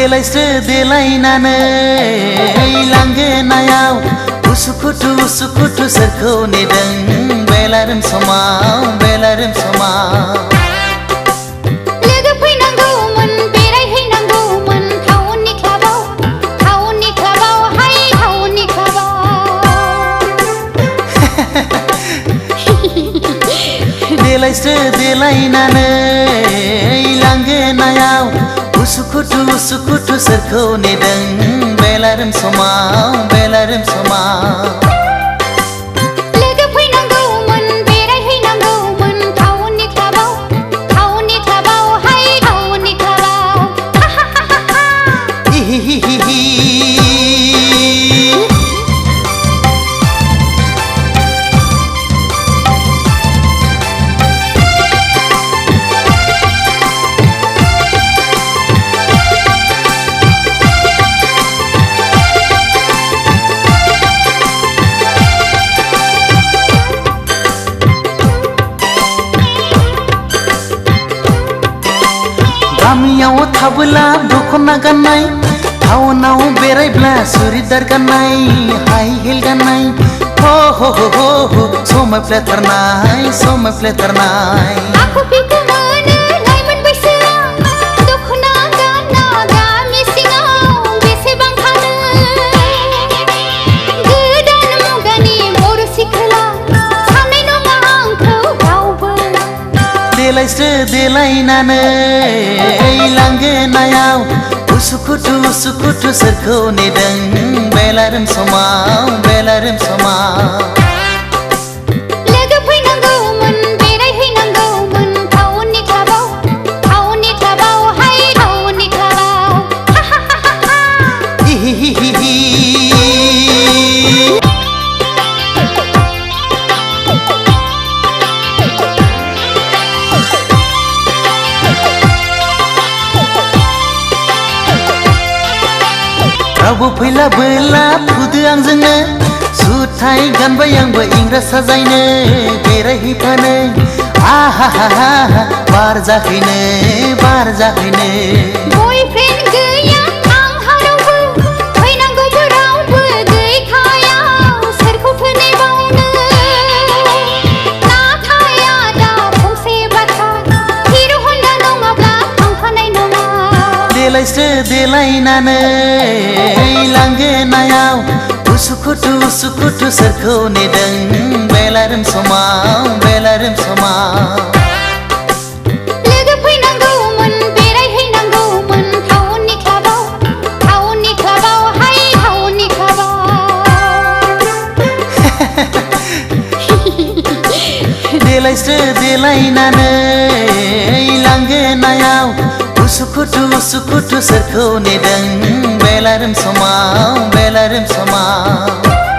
देलायस्रो देलायनानै लांगोनायाव उसुखुथु उसुखुथु सोरखौ नेदों बेलारोम समाव बेलारोम समाव लोगो फैनांगौमोन बेरायहैनांगौमोन टाउननि क्लाबाव हाय टाउननि क्लाबाव देलायस्रो देलायनानै लांगोनायाव उसुखुथु उसुखुथु सोरखौ नेदों बेलारोम समाव बेलारोम समाव लोगो फैनांगौमोन बेरायहैनांगौमोन टाउननि क्लाबाव हाय टाउननि क्लाबाव इहिहिहि गामियाव थाबोला दखना गाननाय टाउनाव बेरायब्ला सुरिदार गाननाय हाई हिल गाननाय हो हो हो हो हो समायफ्लेथारनाय आखु फिखु मोनो लाइमोन बैसोआ दखना गाना गामि सिङाव बेसेबां थानो गोदान मुगानि बर' सिख्ला साननाय नङा आंखौ रावबो देलायस्रो देलायनानै लांगोनायाव उसुखुथु उसुखुथु सोरखौ नेदों बेलारोम समाव बेलारोम समाव लोगो फैनांगौमोन बेरायहैनांगौमोन टाउननि क्लाबाव हाय टाउननि क्लाबाव इहिहिहि रावबो फैलाबोला फुदो आंजोंनो जुथाय गानबाय आंबो इंराज साजायनो बेरायहैफानो आहाहाहा बार जाहैनो बयफ्रेन्ड गैया आंहा रावबो फैनांगौबो रावबो गैखाया सोरखौथो नेबावनो नाथाय आदा फंसे बाथ्रा हिर' हन्डा नङाब्ला थांफानाय नङा देलायस्रो देलायनानै लांगोनायाव उसुखुथु उसुखुथु सोरखौ नेदों बेलारोम समाव बेलारोम समाव लोगो फैनांगौमोन बेरायहैनांगौमोन टाउननि क्लाबाव हाय टाउननि क्लाबाव देलायस्रो देलायनानै लांगोनायाव उसुखुथु उसुखुथु सोरखौ नेदों बेलारोम समाव बेलारोम समाव